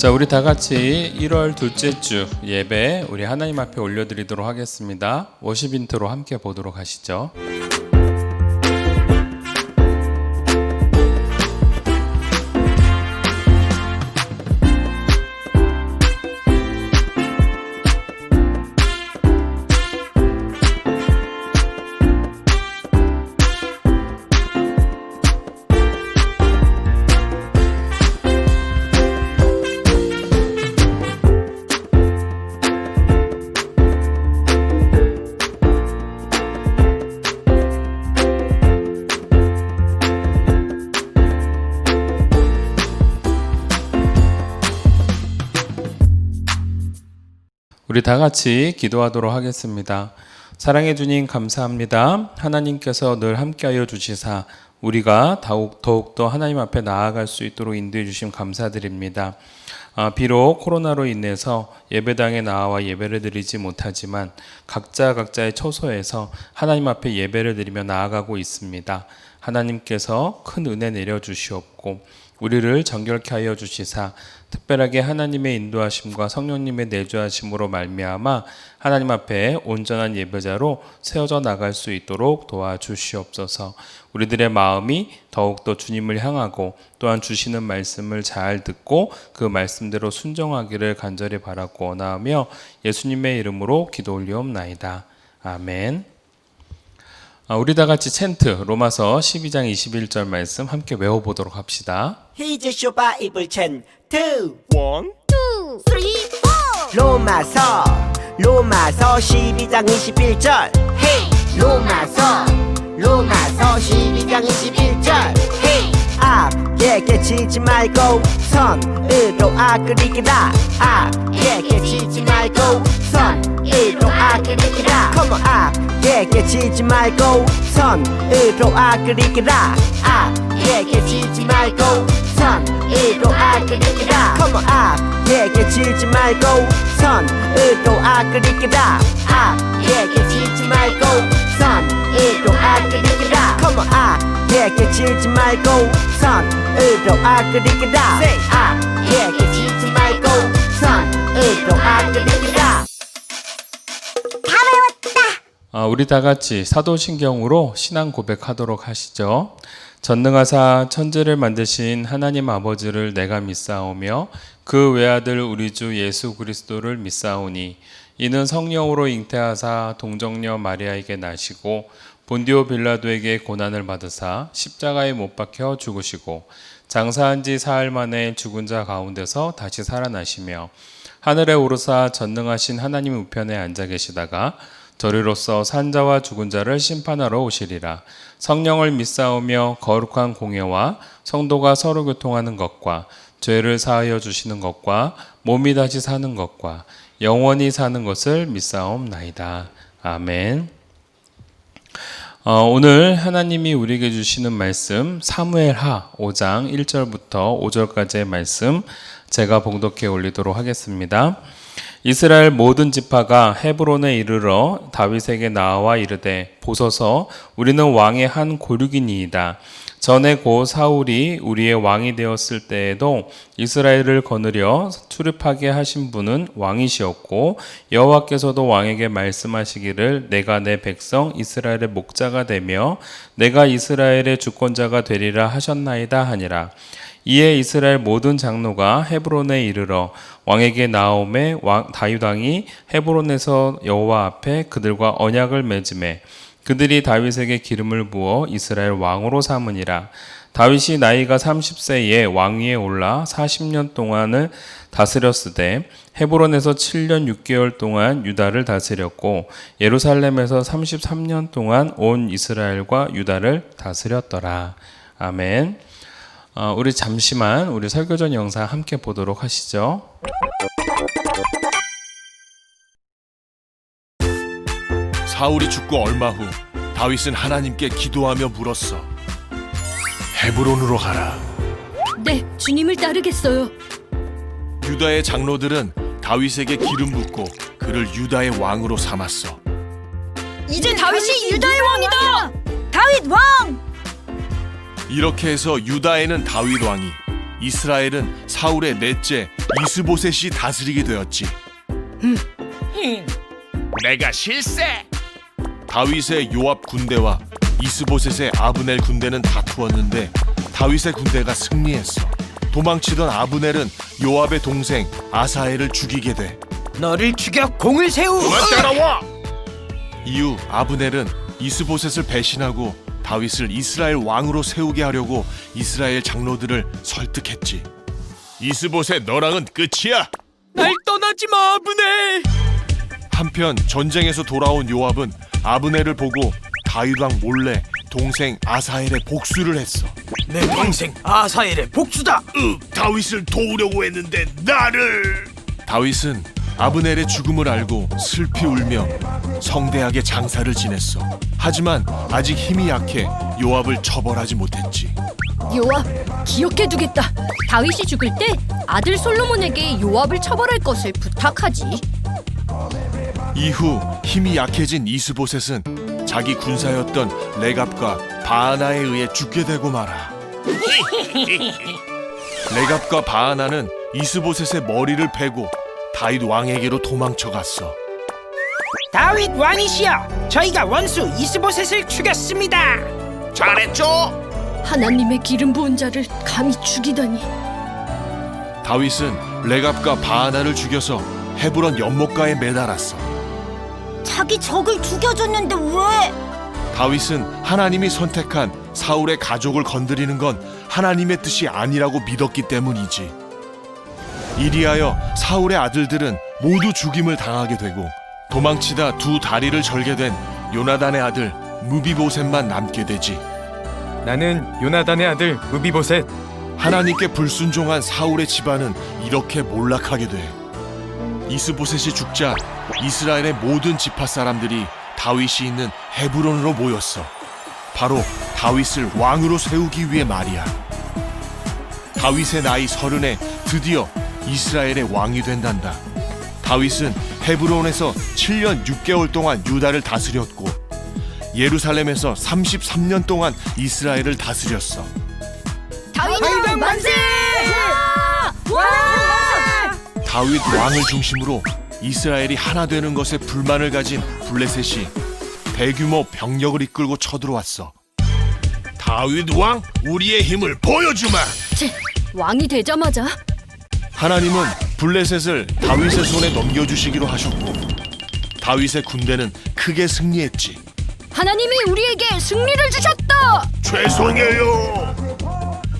자, 우리 다 같이 1월 둘째 주 예배 우리 하나님 앞에 올려드리도록 하겠습니다. 워십 인트로 함께 보도록 하시죠. 우리 다 같이 기도하도록 하겠습니다. 사랑해 주님 감사합니다. 하나님께서 늘 함께하여 주시사 우리가 더욱더 하나님 앞에 나아갈 수 있도록 인도해 주심 감사드립니다. 비록 코로나로 인해서 예배당에 나와 예배를 드리지 못하지만 각자의 처소에서 하나님 앞에 예배를 드리며 나아가고 있습니다. 하나님께서 큰 은혜 내려주시옵고 우리를 정결케 하여 주시사 특별하게 하나님의 인도하심과 성령님의 내주하심으로 말미암아 하나님 앞에 온전한 예배자로 세워져 나갈 수 있도록 도와주시옵소서. 우리들의 마음이 더욱더 주님을 향하고 또한 주시는 말씀을 잘 듣고 그 말씀대로 순종하기를 간절히 바라고 원하며 예수님의 이름으로 기도 올리옵나이다. 아멘. 우리 다 같이 챈트 로마서 12장 21절 말씀 함께 외워보도록 합시다. Here's your Bible chant. 2, 1, 2, 3, 4 로마서 12장 21절. Hey 로마서 12장 21절. Hey 악에게 치지 말고 선으로 악을 이기라. 악에게 치지 말고 선으로 악을 이기라. Come on. 악에게 치지 말고 선으로 악을 이기라. 악에게 치지 말고 선으로 악을 이기라. Come on. 악에게 치지 말고 선으로 악을 이기라. 악에게 치지 말고 선으로 악을 이기라. Come on. 악에게 치지 말고 선으로 악을 이기라. 악에게 치지 말고 선으로 악을 이기라. 다 외웠다. 우리 다 같이 사도신경으로 신앙 고백하도록 하시죠. 전능하사 천지를 만드신 하나님 아버지를 내가 믿사오며 그 외아들 우리 주 예수 그리스도를 믿사오니 이는 성령으로 잉태하사 동정녀 마리아에게 나시고 본디오 빌라도에게 고난을 받으사 십자가에 못 박혀 죽으시고 장사한 지 사흘 만에 죽은 자 가운데서 다시 살아나시며 하늘에 오르사 전능하신 하나님 우편에 앉아 계시다가 저리로서 산자와 죽은 자를 심판하러 오시리라. 성령을 믿사오며 거룩한 공예와 성도가 서로 교통하는 것과 죄를 사하여 주시는 것과 몸이 다시 사는 것과 영원히 사는 것을 믿사옵나이다. 아멘. 오늘 하나님이 우리에게 주시는 말씀 사무엘하 5장 1절부터 5절까지의 말씀 제가 봉독해 올리도록 하겠습니다. 이스라엘 모든 지파가 헤브론에 이르러 다윗에게 나와 이르되 보소서 우리는 왕의 한 고륙이니이다. 전에 고 사울이 우리의 왕이 되었을 때에도 이스라엘을 거느려 출입하게 하신 분은 왕이시었고 여호와께서도 왕에게 말씀하시기를 내가 내 백성 이스라엘의 목자가 되며 내가 이스라엘의 주권자가 되리라 하셨나이다 하니라. 이에 이스라엘 모든 장로가 헤브론에 이르러 왕에게 나오매 다윗 왕이 헤브론에서 여호와 앞에 그들과 언약을 맺음에 그들이 다윗에게 기름을 부어 이스라엘 왕으로 삼으니라. 다윗이 나이가 30세에 왕위에 올라 40년 동안을 다스렸으되 헤브론에서 7년 6개월 동안 유다를 다스렸고 예루살렘에서 33년 동안 온 이스라엘과 유다를 다스렸더라. 아멘. 우리 잠시만 우리 설교전 영상 함께 보도록 하시죠. 사울이 죽고 얼마 후 다윗은 하나님께 기도하며 물었어. 헤브론으로 가라. 네, 주님을 따르겠어요. 유다의 장로들은 다윗에게 기름 붓고 그를 유다의 왕으로 삼았어. 이제 다윗이 유다의 왕이다. 다윗 왕! 이렇게 해서 유다에는 다윗 왕이, 이스라엘은 사울의 넷째 이스보셋이 다스리게 되었지. 내가 실세. 다윗의 요압 군대와 이스보셋의 아브넬 군대는 다투었는데 다윗의 군대가 승리했어. 도망치던 아브넬은 요압의 동생 아사엘을 죽이게 돼. 너를 죽여 공을 세우. 따라와! 이후 아브넬은 이스보셋을 배신하고 다윗을 이스라엘 왕으로 세우게 하려고 이스라엘 장로들을 설득했지. 이스보셋 너랑은 끝이야. 날 떠나지 마, 아브넬. 한편 전쟁에서 돌아온 요압은 아브넬을 보고 다윗 왕 몰래 동생 아사엘의 복수를 했어. 내 동생 아사엘의 복수다. 다윗을 도우려고 했는데 나를. 다윗은 아브넬의 죽음을 알고 슬피 울며 성대하게 장사를 지냈어. 하지만 아직 힘이 약해 요압을 처벌하지 못했지. 요압, 기억해두겠다. 다윗이 죽을 때 아들 솔로몬에게 요압을 처벌할 것을 부탁하지. 이후 힘이 약해진 이스보셋은 자기 군사였던 레갑과 바하나에 의해 죽게 되고 말아. 레갑과 바하나는 이스보셋의 머리를 베고 다윗 왕에게로 도망쳐갔어. 다윗 왕이시여, 저희가 원수 이스보셋을 죽였습니다. 잘했죠? 하나님의 기름 부은 자를 감히 죽이다니. 다윗은 레갑과 바하나를 죽여서 헤브론 연못가에 매달았어. 자기 적을 죽여줬는데 왜? 다윗은 하나님이 선택한 사울의 가족을 건드리는 건 하나님의 뜻이 아니라고 믿었기 때문이지. 이리하여 사울의 아들들은 모두 죽임을 당하게 되고 도망치다 두 다리를 절게 된 요나단의 아들 무비보셋만 남게 되지. 나는 요나단의 아들 무비보셋. 하나님께 불순종한 사울의 집안은 이렇게 몰락하게 돼. 이스보셋이 죽자 이스라엘의 모든 지파 사람들이 다윗이 있는 헤브론으로 모였어. 바로 다윗을 왕으로 세우기 위해 말이야. 다윗의 나이 30에 드디어 이스라엘의 왕이 된단다. 다윗은 헤브론에서 7년 6개월 동안 유다를 다스렸고 예루살렘에서 33년 동안 이스라엘을 다스렸어. 다윗 왕 만세! 다윗 왕을 중심으로 이스라엘이 하나 되는 것에 불만을 가진 블레셋이 대규모 병력을 이끌고 쳐들어왔어. 다윗 왕, 우리의 힘을 보여주마. 왕이 되자마자 하나님은 블레셋을 다윗의 손에 넘겨주시기로 하셨고 다윗의 군대는 크게 승리했지. 하나님이 우리에게 승리를 주셨다. 죄송해요.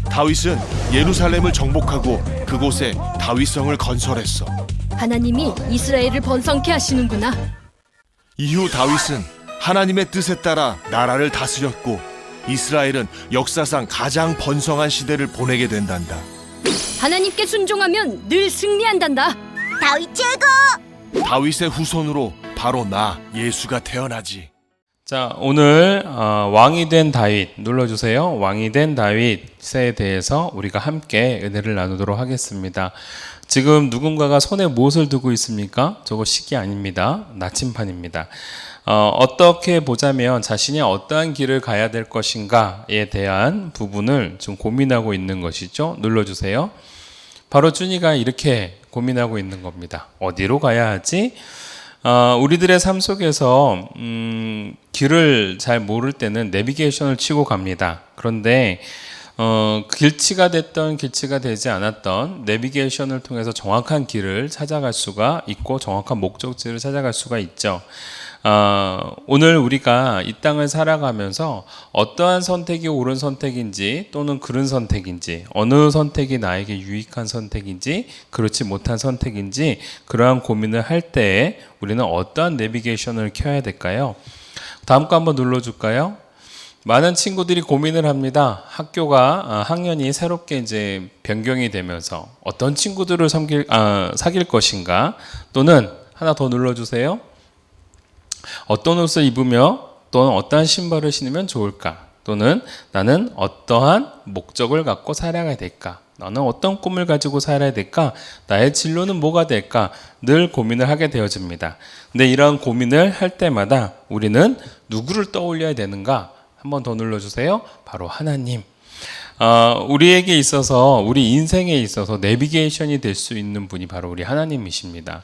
다윗은 예루살렘을 정복하고 그곳에 다윗성을 건설했어. 하나님이 이스라엘을 번성케 하시는구나. 이후 다윗은 하나님의 뜻에 따라 나라를 다스렸고 이스라엘은 역사상 가장 번성한 시대를 보내게 된단다. 하나님께 순종하면 늘 승리한단다. 다윗 최고! 다윗의 후손으로 바로 나 예수가 태어나지. 자, 오늘 왕이 된 다윗 눌러주세요. 왕이 된 다윗에 대해서 우리가 함께 은혜를 나누도록 하겠습니다. 지금 누군가가 손에 무엇을 두고 있습니까? 저거 식기 아닙니다. 나침판입니다. 어떻게 보자면 자신이 어떠한 길을 가야 될 것인가에 대한 부분을 좀 고민하고 있는 것이죠. 눌러주세요. 바로 준이가 이렇게 고민하고 있는 겁니다. 어디로 가야 하지? 우리들의 삶 속에서 길을 잘 모를 때는 내비게이션을 치고 갑니다. 그런데 길치가 됐던 길치가 되지 않았던 내비게이션을 통해서 정확한 길을 찾아갈 수가 있고 정확한 목적지를 찾아갈 수가 있죠. 오늘 우리가 이 땅을 살아가면서 어떠한 선택이 옳은 선택인지 또는 그른 선택인지 어느 선택이 나에게 유익한 선택인지 그렇지 못한 선택인지 그러한 고민을 할 때에 우리는 어떠한 내비게이션을 켜야 될까요? 다음 거 한번 눌러줄까요? 많은 친구들이 고민을 합니다. 학교가 학년이 새롭게 이제 변경이 되면서 어떤 친구들을 사귈 것인가 또는 하나 더 눌러주세요. 어떤 옷을 입으며 또는 어떠한 신발을 신으면 좋을까? 또는 나는 어떠한 목적을 갖고 살아가야 될까? 나는 어떤 꿈을 가지고 살아야 될까? 나의 진로는 뭐가 될까? 늘 고민을 하게 되어집니다. 근데 이런 고민을 할 때마다 우리는 누구를 떠올려야 되는가? 한 번 더 눌러주세요. 바로 하나님. 우리에게 있어서 우리 인생에 있어서 내비게이션이 될 수 있는 분이 바로 우리 하나님이십니다.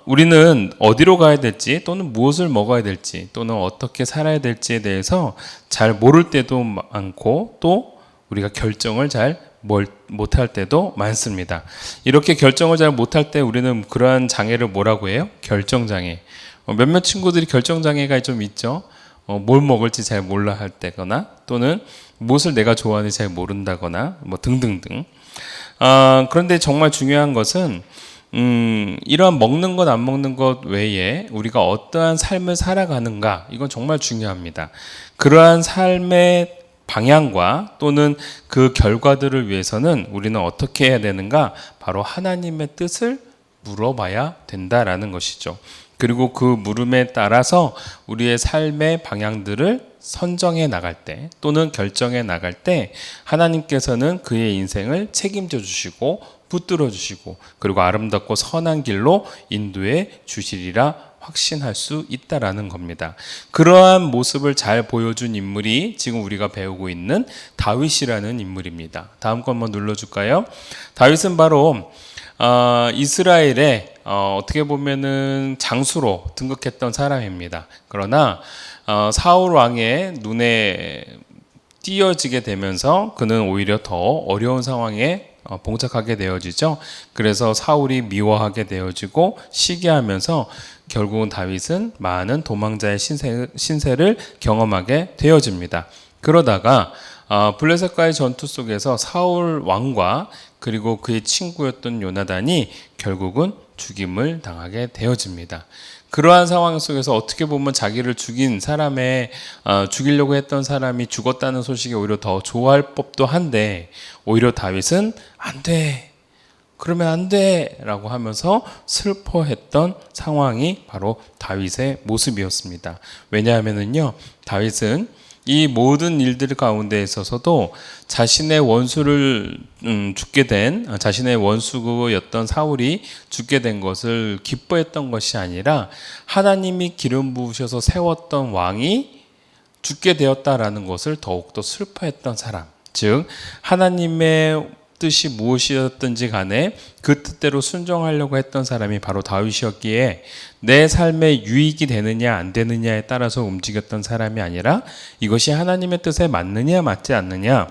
우리는 어디로 가야 될지 또는 무엇을 먹어야 될지 또는 어떻게 살아야 될지에 대해서 잘 모를 때도 많고 또 우리가 결정을 잘 못할 때도 많습니다. 이렇게 결정을 잘 못할 때 우리는 그러한 장애를 뭐라고 해요? 결정장애. 몇몇 친구들이 결정장애가 좀 있죠. 뭘 먹을지 잘 몰라 할 때거나 또는 무엇을 내가 좋아하는지 잘 모른다거나 뭐 등등등. 그런데 정말 중요한 것은 이러한 먹는 것 안 먹는 것 외에 우리가 어떠한 삶을 살아가는가, 이건 정말 중요합니다. 그러한 삶의 방향과 또는 그 결과들을 위해서는 우리는 어떻게 해야 되는가? 바로 하나님의 뜻을 물어봐야 된다라는 것이죠. 그리고 그 물음에 따라서 우리의 삶의 방향들을 선정해 나갈 때 또는 결정해 나갈 때 하나님께서는 그의 인생을 책임져 주시고 붙들어 주시고 그리고 아름답고 선한 길로 인도해 주시리라 확신할 수 있다라는 겁니다. 그러한 모습을 잘 보여준 인물이 지금 우리가 배우고 있는 다윗이라는 인물입니다. 다음 거 한번 눌러줄까요? 다윗은 바로 이스라엘의 어떻게 보면은 장수로 등극했던 사람입니다. 그러나 사울 왕의 눈에 띄어지게 되면서 그는 오히려 더 어려운 상황에 봉착하게 되어지죠. 그래서 사울이 미워하게 되어지고 시기하면서 결국은 다윗은 많은 도망자의 신세를 경험하게 되어집니다. 그러다가 블레셋과의 전투 속에서 사울 왕과 그리고 그의 친구였던 요나단이 결국은 죽임을 당하게 되어집니다. 그러한 상황 속에서 어떻게 보면 자기를 죽인 사람의 죽이려고 했던 사람이 죽었다는 소식이 오히려 더 좋아할 법도 한데 오히려 다윗은 안 돼, 그러면 안 돼 라고 하면서 슬퍼했던 상황이 바로 다윗의 모습이었습니다. 왜냐하면요, 다윗은 이 모든 일들 가운데 있어서도 자신의 원수를 죽게 된 자신의 원수였던 사울이 죽게 된 것을 기뻐했던 것이 아니라 하나님이 기름 부으셔서 세웠던 왕이 죽게 되었다라는 것을 더욱더 슬퍼했던 사람, 즉 하나님의 뜻이 무엇이었든지 간에 그 뜻대로 순종하려고 했던 사람이 바로 다윗이었기에 내 삶에 유익이 되느냐 안 되느냐에 따라서 움직였던 사람이 아니라 이것이 하나님의 뜻에 맞느냐 맞지 않느냐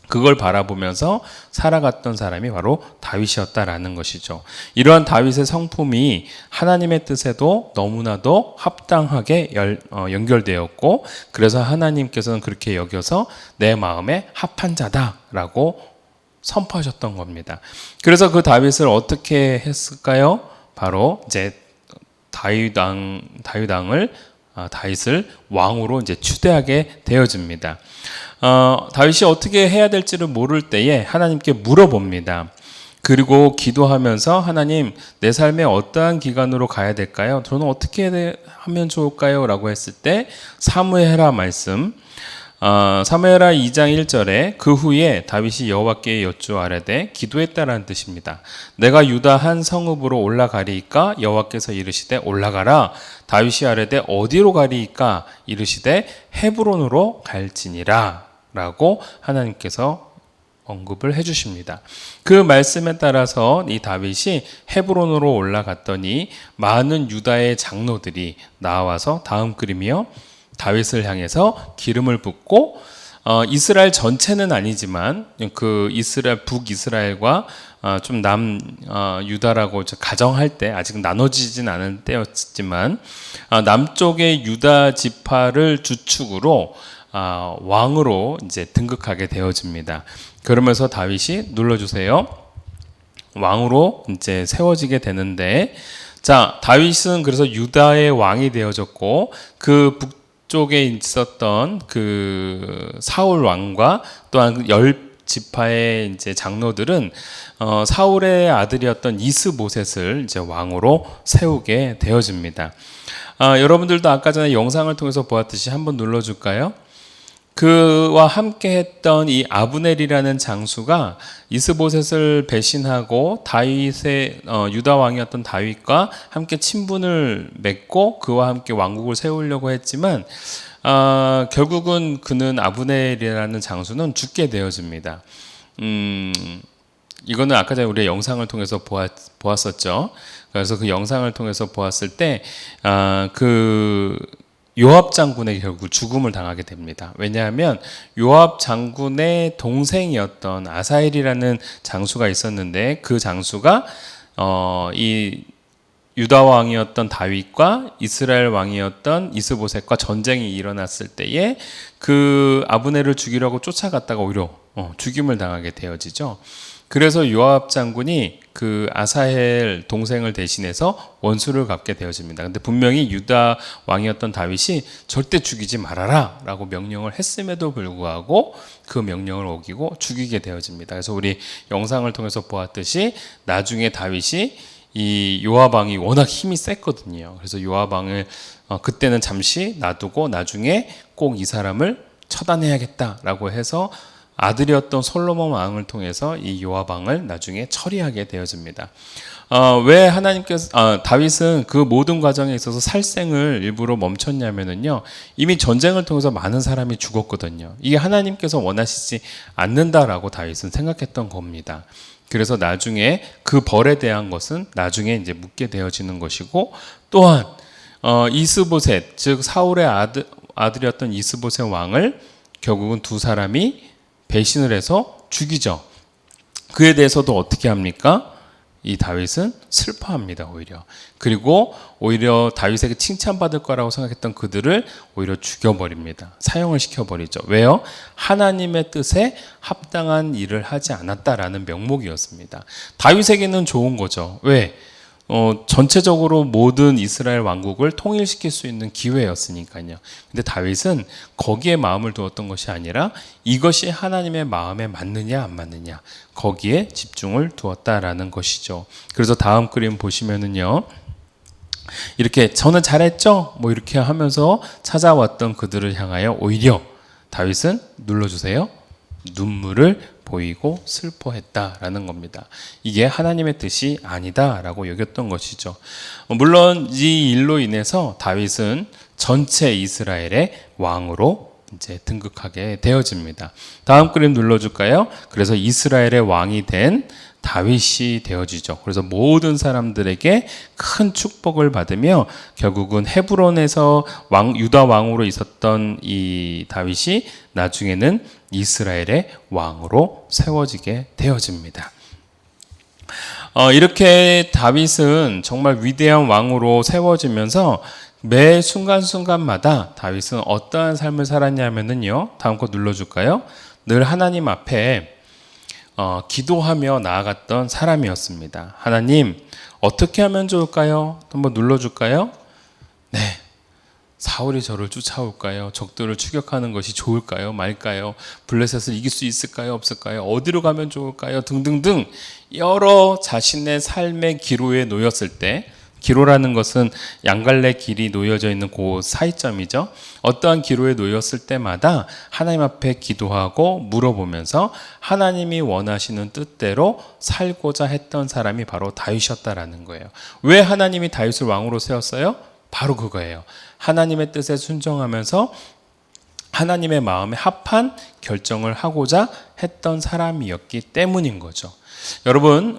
그걸 바라보면서 살아갔던 사람이 바로 다윗이었다라는 것이죠. 이러한 다윗의 성품이 하나님의 뜻에도 너무나도 합당하게 연결되었고 그래서 하나님께서는 그렇게 여겨서 내 마음에 합한 자다라고 선포하셨던 겁니다. 그래서 그 다윗을 어떻게 했을까요? 바로 이제 다윗을 왕으로 이제 추대하게 되어집니다. 다윗이 어떻게 해야 될지를 모를 때에 하나님께 물어봅니다. 그리고 기도하면서 하나님, 내 삶에 어떠한 기간으로 가야 될까요? 저는 어떻게 하면 좋을까요? 라고 했을 때 사무엘하 말씀, 사무엘하 2장 1절에 그 후에 다윗이 여호와께 여쭈아뢰되 기도했다라는 뜻입니다. 내가 유다 한 성읍으로 올라가리이까 여호와께서 이르시되 올라가라. 다윗이 아뢰되 어디로 가리이까 이르시되 헤브론으로 갈지니라 라고 하나님께서 언급을 해주십니다. 그 말씀에 따라서 이 다윗이 헤브론으로 올라갔더니 많은 유다의 장로들이 나와서 다음 그림이요, 다윗을 향해서 기름을 붓고 이스라엘 전체는 아니지만 그 이스라엘 북이스라엘과 좀 유다라고 가정할 때 아직 나눠지진 않은 때였지만 남쪽의 유다 지파를 주축으로 왕으로 이제 등극하게 되어집니다. 그러면서 다윗이 눌러주세요. 왕으로 이제 세워지게 되는데, 자, 다윗은 그래서 유다의 왕이 되어졌고 그 북쪽에 있었던 그 사울 왕과 또한 10지파의 이제 장로들은 사울의 아들이었던 이스보셋을 이제 왕으로 세우게 되어집니다. 여러분들도 아까 전에 영상을 통해서 보았듯이 한번 눌러줄까요? 그와 함께 했던 이 아브넬이라는 장수가 이스보셋을 배신하고 다윗의 유다 왕이었던 다윗과 함께 친분을 맺고 그와 함께 왕국을 세우려고 했지만 결국은 그는 아브넬이라는 장수는 죽게 되어집니다. 이거는 아까 전에 우리가 영상을 통해서 보았었죠. 그래서 그 영상을 통해서 보았을 때, 그 요압 장군에게 결국 죽음을 당하게 됩니다. 왜냐하면 요압 장군의 동생이었던 아사엘이라는 장수가 있었는데, 그 장수가 이 유다 왕이었던 다윗과 이스라엘 왕이었던 이스보셋과 전쟁이 일어났을 때에 그 아브넬을 죽이려고 쫓아갔다가 오히려 죽임을 당하게 되어지죠. 그래서 요압 장군이 그 아사헬 동생을 대신해서 원수를 갚게 되어집니다. 근데 분명히 유다 왕이었던 다윗이 절대 죽이지 말아라 라고 명령을 했음에도 불구하고 그 명령을 어기고 죽이게 되어집니다. 그래서 우리 영상을 통해서 보았듯이 나중에 다윗이 이 요압 왕이 워낙 힘이 셌거든요. 그래서 요압 왕을 그때는 잠시 놔두고 나중에 꼭 이 사람을 처단해야겠다라고 해서 아들이었던 솔로몬 왕을 통해서 이 요압 왕을 나중에 처리하게 되어집니다. 왜 하나님께서 다윗은 그 모든 과정에 있어서 살생을 일부러 멈췄냐면은요, 이미 전쟁을 통해서 많은 사람이 죽었거든요. 이게 하나님께서 원하시지 않는다라고 다윗은 생각했던 겁니다. 그래서 나중에 그 벌에 대한 것은 나중에 이제 묻게 되어지는 것이고, 또한 이스보셋, 즉 사울의 아들이었던 이스보셋 왕을 결국은 두 사람이 배신을 해서 죽이죠. 그에 대해서도 어떻게 합니까? 이 다윗은 슬퍼합니다, 오히려. 그리고 오히려 다윗에게 칭찬받을 거라고 생각했던 그들을 오히려 죽여버립니다. 사형을 시켜버리죠. 왜요? 하나님의 뜻에 합당한 일을 하지 않았다라는 명목이었습니다. 다윗에게는 좋은 거죠. 왜? 전체적으로 모든 이스라엘 왕국을 통일시킬 수 있는 기회였으니까요. 근데 다윗은 거기에 마음을 두었던 것이 아니라 이것이 하나님의 마음에 맞느냐 안 맞느냐, 거기에 집중을 두었다라는 것이죠. 그래서 다음 그림 보시면은요, 이렇게 저는 잘했죠? 뭐 이렇게 하면서 찾아왔던 그들을 향하여 오히려 다윗은 눌러주세요. 눈물을 보이고 슬퍼했다라는 겁니다. 이게 하나님의 뜻이 아니다라고 여겼던 것이죠. 물론 이 일로 인해서 다윗은 전체 이스라엘의 왕으로 이제 등극하게 되어집니다. 다음 그림 눌러줄까요? 그래서 이스라엘의 왕이 된 다윗이 되어지죠. 그래서 모든 사람들에게 큰 축복을 받으며 결국은 헤브론에서 유다 왕으로 있었던 이 다윗이 나중에는 이스라엘의 왕으로 세워지게 되어집니다. 이렇게 다윗은 정말 위대한 왕으로 세워지면서 매 순간순간마다 다윗은 어떠한 삶을 살았냐면요, 다음 거 눌러줄까요? 늘 하나님 앞에 기도하며 나아갔던 사람이었습니다. 하나님, 어떻게 하면 좋을까요? 한번 눌러줄까요? 네. 사울이 저를 쫓아올까요? 적들을 추격하는 것이 좋을까요? 말까요? 블레셋을 이길 수 있을까요? 없을까요? 어디로 가면 좋을까요? 등등등 여러 자신의 삶의 기로에 놓였을 때, 기로라는 것은 양갈래 길이 놓여져 있는 그 사이점이죠. 어떠한 기로에 놓였을 때마다 하나님 앞에 기도하고 물어보면서 하나님이 원하시는 뜻대로 살고자 했던 사람이 바로 다윗이었다라는 거예요. 왜 하나님이 다윗을 왕으로 세웠어요? 바로 그거예요. 하나님의 뜻에 순종하면서 하나님의 마음에 합한 결정을 하고자 했던 사람이었기 때문인 거죠. 여러분,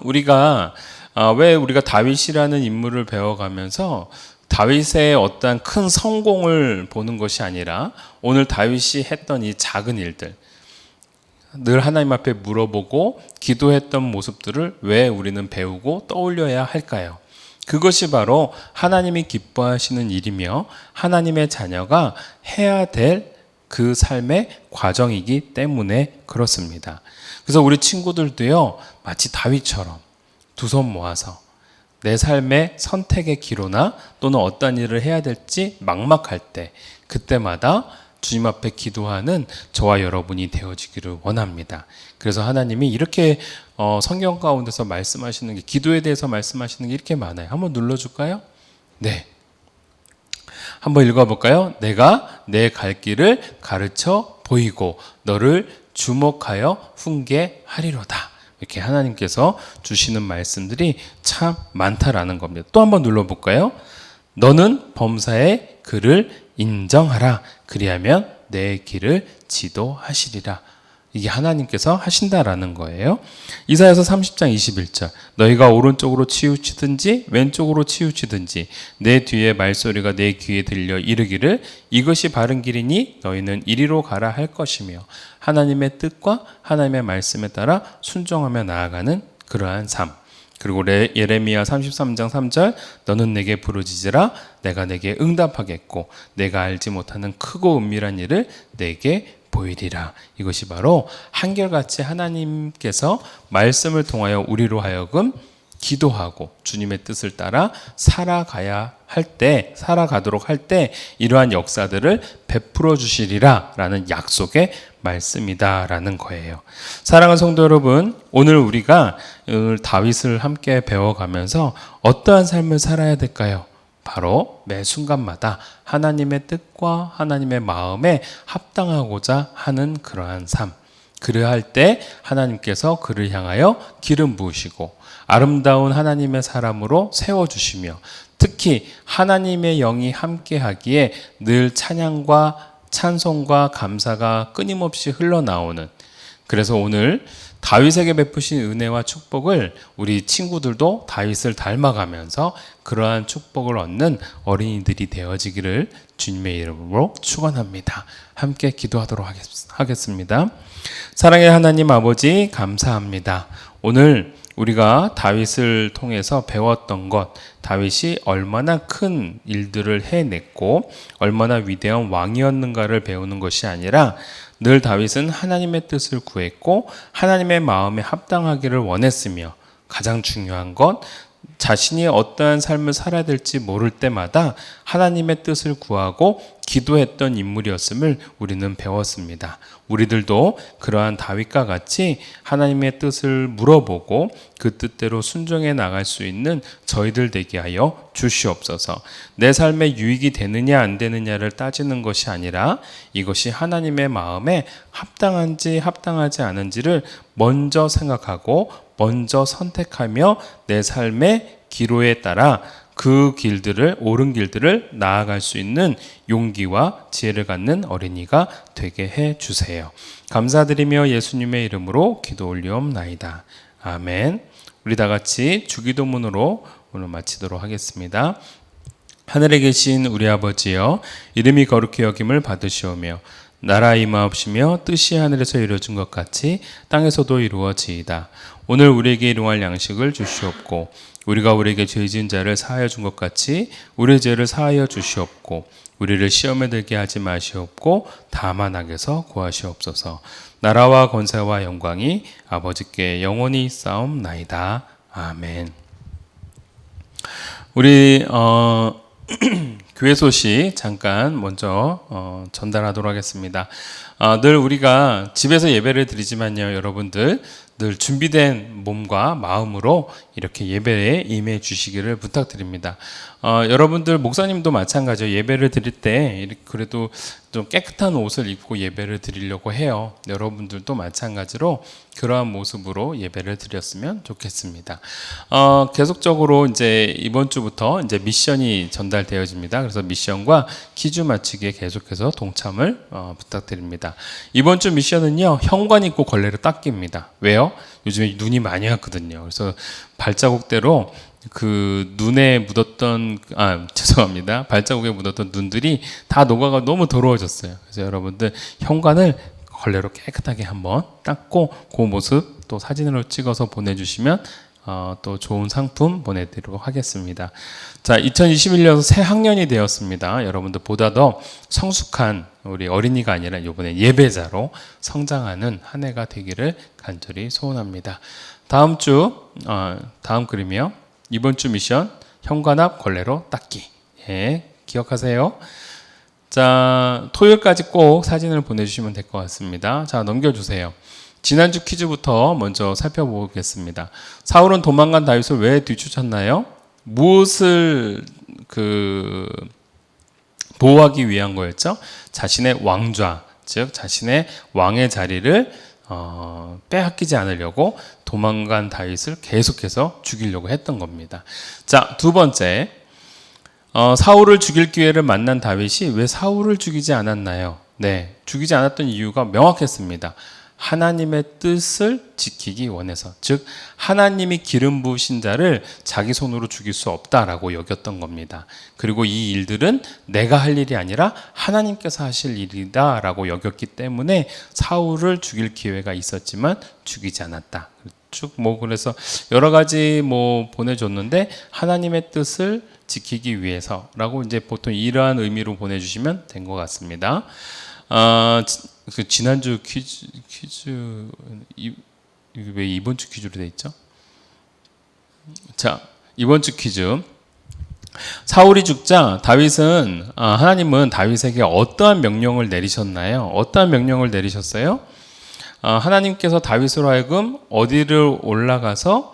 왜 우리가 다윗이라는 인물을 배워가면서 다윗의 어떠한 큰 성공을 보는 것이 아니라 오늘 다윗이 했던 이 작은 일들, 늘 하나님 앞에 물어보고 기도했던 모습들을 왜 우리는 배우고 떠올려야 할까요? 그것이 바로 하나님이 기뻐하시는 일이며 하나님의 자녀가 해야 될 그 삶의 과정이기 때문에 그렇습니다. 그래서 우리 친구들도요, 마치 다윗처럼 두 손 모아서 내 삶의 선택의 기로나 또는 어떤 일을 해야 될지 막막할 때, 그때마다 주님 앞에 기도하는 저와 여러분이 되어지기를 원합니다. 그래서 하나님이 이렇게 성경 가운데서 말씀하시는 게, 기도에 대해서 말씀하시는 게 이렇게 많아요. 한번 눌러줄까요? 네. 한번 읽어볼까요? 내가 내 갈 길을 가르쳐 보이고 너를 주목하여 훈계하리로다. 이렇게 하나님께서 주시는 말씀들이 참 많다라는 겁니다. 또 한번 눌러볼까요? 너는 범사의 그를 인정하라. 그리하면 내 길을 지도하시리라. 이게 하나님께서 하신다라는 거예요. 이사야서 30장 21절 너희가 오른쪽으로 치우치든지 왼쪽으로 치우치든지 내 뒤에 말소리가 내 귀에 들려 이르기를 이것이 바른 길이니 너희는 이리로 가라 할 것이며 하나님의 뜻과 하나님의 말씀에 따라 순종하며 나아가는 그러한 삶. 그리고 예레미야 33장 3절 너는 내게 부르짖으라 내가 내게 응답하겠고 내가 알지 못하는 크고 은밀한 일을 내게 보이리라. 이것이 바로 한결같이 하나님께서 말씀을 통하여 우리로 하여금 기도하고 주님의 뜻을 따라 살아가도록 할 때 이러한 역사들을 베풀어 주시리라 라는 약속의 말씀이다 라는 거예요. 사랑하는 성도 여러분, 오늘 우리가 다윗을 함께 배워가면서 어떠한 삶을 살아야 될까요? 바로 매 순간마다 하나님의 뜻과 하나님의 마음에 합당하고자 하는 그러한 삶. 그러할 때 하나님께서 그를 향하여 기름 부으시고 아름다운 하나님의 사람으로 세워주시며 특히 하나님의 영이 함께하기에 늘 찬양과 찬송과 감사가 끊임없이 흘러나오는, 그래서 오늘 다윗에게 베푸신 은혜와 축복을 우리 친구들도 다윗을 닮아가면서 그러한 축복을 얻는 어린이들이 되어지기를 주님의 이름으로 축원합니다. 함께 기도하도록 하겠습니다. 사랑의 하나님 아버지, 감사합니다. 오늘 우리가 다윗을 통해서 배웠던 것, 다윗이 얼마나 큰 일들을 해냈고 얼마나 위대한 왕이었는가를 배우는 것이 아니라 늘 다윗은 하나님의 뜻을 구했고 하나님의 마음에 합당하기를 원했으며 가장 중요한 것, 자신이 어떠한 삶을 살아야 될지 모를 때마다 하나님의 뜻을 구하고 기도했던 인물이었음을 우리는 배웠습니다. 우리들도 그러한 다윗과 같이 하나님의 뜻을 물어보고 그 뜻대로 순종해 나갈 수 있는 저희들 되게 하여 주시옵소서. 내 삶에 유익이 되느냐 안 되느냐를 따지는 것이 아니라 이것이 하나님의 마음에 합당한지 합당하지 않은지를 먼저 생각하고 먼저 선택하며 내 삶의 기로에 따라 그 길들을, 옳은 길들을 나아갈 수 있는 용기와 지혜를 갖는 어린이가 되게 해 주세요. 감사드리며 예수님의 이름으로 기도 올리옵나이다. 아멘. 우리 다 같이 주기도문으로 오늘 마치도록 하겠습니다. 하늘에 계신 우리 아버지여, 이름이 거룩히 여김을 받으시오며 나라 임하옵시며 뜻이 하늘에서 이루어진 것 같이 땅에서도 이루어지이다. 오늘 우리에게 일용할 양식을 주시옵고 우리가 우리에게 죄 지은 자를 사하여 준 것 같이 우리의 죄를 사하여 주시옵고 우리를 시험에 들게 하지 마시옵고 다만 악에서 구하시옵소서. 나라와 권세와 영광이 아버지께 영원히 있사옵나이다. 아멘. 우리 교회 소식 잠깐 먼저 전달하도록 하겠습니다. 늘 우리가 집에서 예배를 드리지만요, 여러분들 늘 준비된 몸과 마음으로 이렇게 예배에 임해 주시기를 부탁드립니다. 여러분들 목사님도 마찬가지예요. 예배를 드릴 때 그래도 좀 깨끗한 옷을 입고 예배를 드리려고 해요. 여러분들도 마찬가지로 그러한 모습으로 예배를 드렸으면 좋겠습니다. 계속적으로 이제 이번 주부터 이제 미션이 전달되어집니다. 그래서 미션과 퀴즈 맞히기에 계속해서 동참을 부탁드립니다. 이번 주 미션은요, 현관 입구 걸레를 닦기입니다. 왜요? 요즘에 눈이 많이 왔거든요. 그래서 발자국대로 그 눈에 묻었던 죄송합니다. 발자국에 묻었던 눈들이 다 녹아가 너무 더러워졌어요. 그래서 여러분들 현관을 걸레로 깨끗하게 한번 닦고 그 모습 또 사진으로 찍어서 보내주시면 또 좋은 상품 보내드리도록 하겠습니다. 자, 2021년 새 학년이 되었습니다. 여러분들 보다 더 성숙한 우리 어린이가 아니라 이번에 예배자로 성장하는 한 해가 되기를 간절히 소원합니다. 다음 그림이요. 이번 주 미션 현관 앞 걸레로 닦기. 예, 기억하세요. 자, 토요일까지 꼭 사진을 보내주시면 될 것 같습니다. 자, 넘겨주세요. 지난주 퀴즈부터 먼저 살펴보겠습니다. 사울은 도망간 다윗을 왜 뒤쫓았나요? 무엇을 보호하기 위한 거였죠? 자신의 왕좌, 즉 자신의 왕의 자리를 빼앗기지 않으려고 도망간 다윗을 계속해서 죽이려고 했던 겁니다. 자, 두 번째, 사울을 죽일 기회를 만난 다윗이 왜 사울을 죽이지 않았나요? 네, 죽이지 않았던 이유가 명확했습니다. 하나님의 뜻을 지키기 원해서, 즉 하나님이 기름 부으신 자를 자기 손으로 죽일 수 없다라고 여겼던 겁니다. 그리고 이 일들은 내가 할 일이 아니라 하나님께서 하실 일이다라고 여겼기 때문에 사울을 죽일 기회가 있었지만 죽이지 않았다. 쭉 그래서 여러 가지 보내줬는데 하나님의 뜻을 지키기 위해서라고 이제 보통 이러한 의미로 보내주시면 된 것 같습니다. 지난주 퀴즈 왜 이번 주 퀴즈로 돼 있죠? 자, 이번 주 퀴즈. 사울이 죽자 다윗은 하나님은 다윗에게 어떠한 명령을 내리셨나요? 어떠한 명령을 내리셨어요? 하나님께서 다윗으로 하여금 어디를 올라가서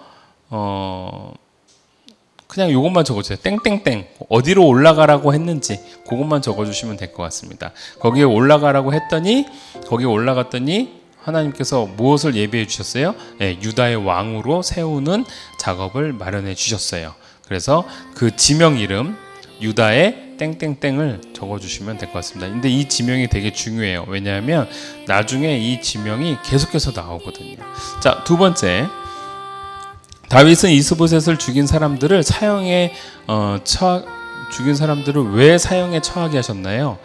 그냥 이것만 적어주세요. 땡땡땡 어디로 올라가라고 했는지 그것만 적어주시면 될 것 같습니다. 거기에 올라가라고 했더니 거기에 올라갔더니 하나님께서 무엇을 예비해 주셨어요? 네, 유다의 왕으로 세우는 작업을 마련해 주셨어요. 그래서 그 지명 이름 유다의 땡땡땡을 적어주시면 될 것 같습니다. 근데 이 지명이 되게 중요해요. 왜냐하면 나중에 이 지명이 계속해서 나오거든요. 자, 두 번째. 다윗은 이스보셋을 죽인 사람들을 죽인 사람들을 왜 사형에 처하게 하셨나요?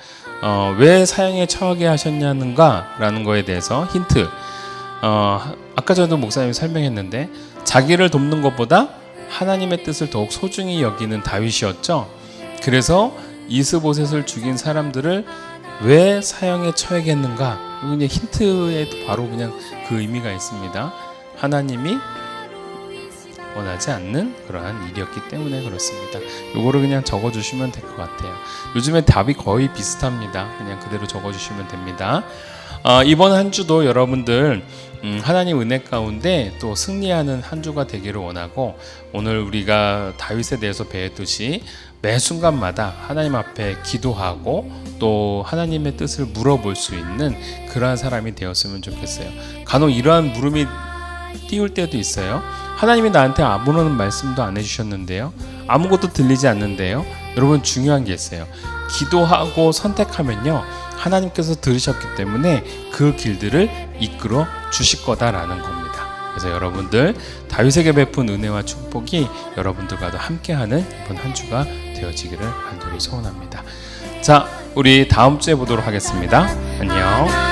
왜 사형에 처하게 하셨냐는가라는 거에 대해서 힌트. 아까 전에도 목사님이 설명했는데 자기를 돕는 것보다 하나님의 뜻을 더욱 소중히 여기는 다윗이었죠. 그래서 이스보셋을 죽인 사람들을 왜 사형에 처하게 했는가? 이게 힌트에도 바로 그냥 그 의미가 있습니다. 하나님이 원하지 않는 그러한 일이었기 때문에 그렇습니다. 요거를 그냥 적어주시면 될 것 같아요. 요즘에 답이 거의 비슷합니다. 그냥 그대로 적어주시면 됩니다. 이번 한 주도 여러분들 하나님 은혜 가운데 또 승리하는 한 주가 되기를 원하고, 오늘 우리가 다윗에 대해서 배웠듯이 매 순간마다 하나님 앞에 기도하고 또 하나님의 뜻을 물어볼 수 있는 그러한 사람이 되었으면 좋겠어요. 간혹 이러한 물음이 띄울 때도 있어요. 하나님이 나한테 아무런 말씀도 안 해주셨는데요, 아무것도 들리지 않는데요. 여러분, 중요한 게 있어요. 기도하고 선택하면요, 하나님께서 들으셨기 때문에 그 길들을 이끌어 주실 거다라는 겁니다. 그래서 여러분들 다윗에게 베푼 은혜와 축복이 여러분들과도 함께하는 이번 한 주가 되어지기를 간절히 소원합니다. 자, 우리 다음 주에 보도록 하겠습니다. 안녕.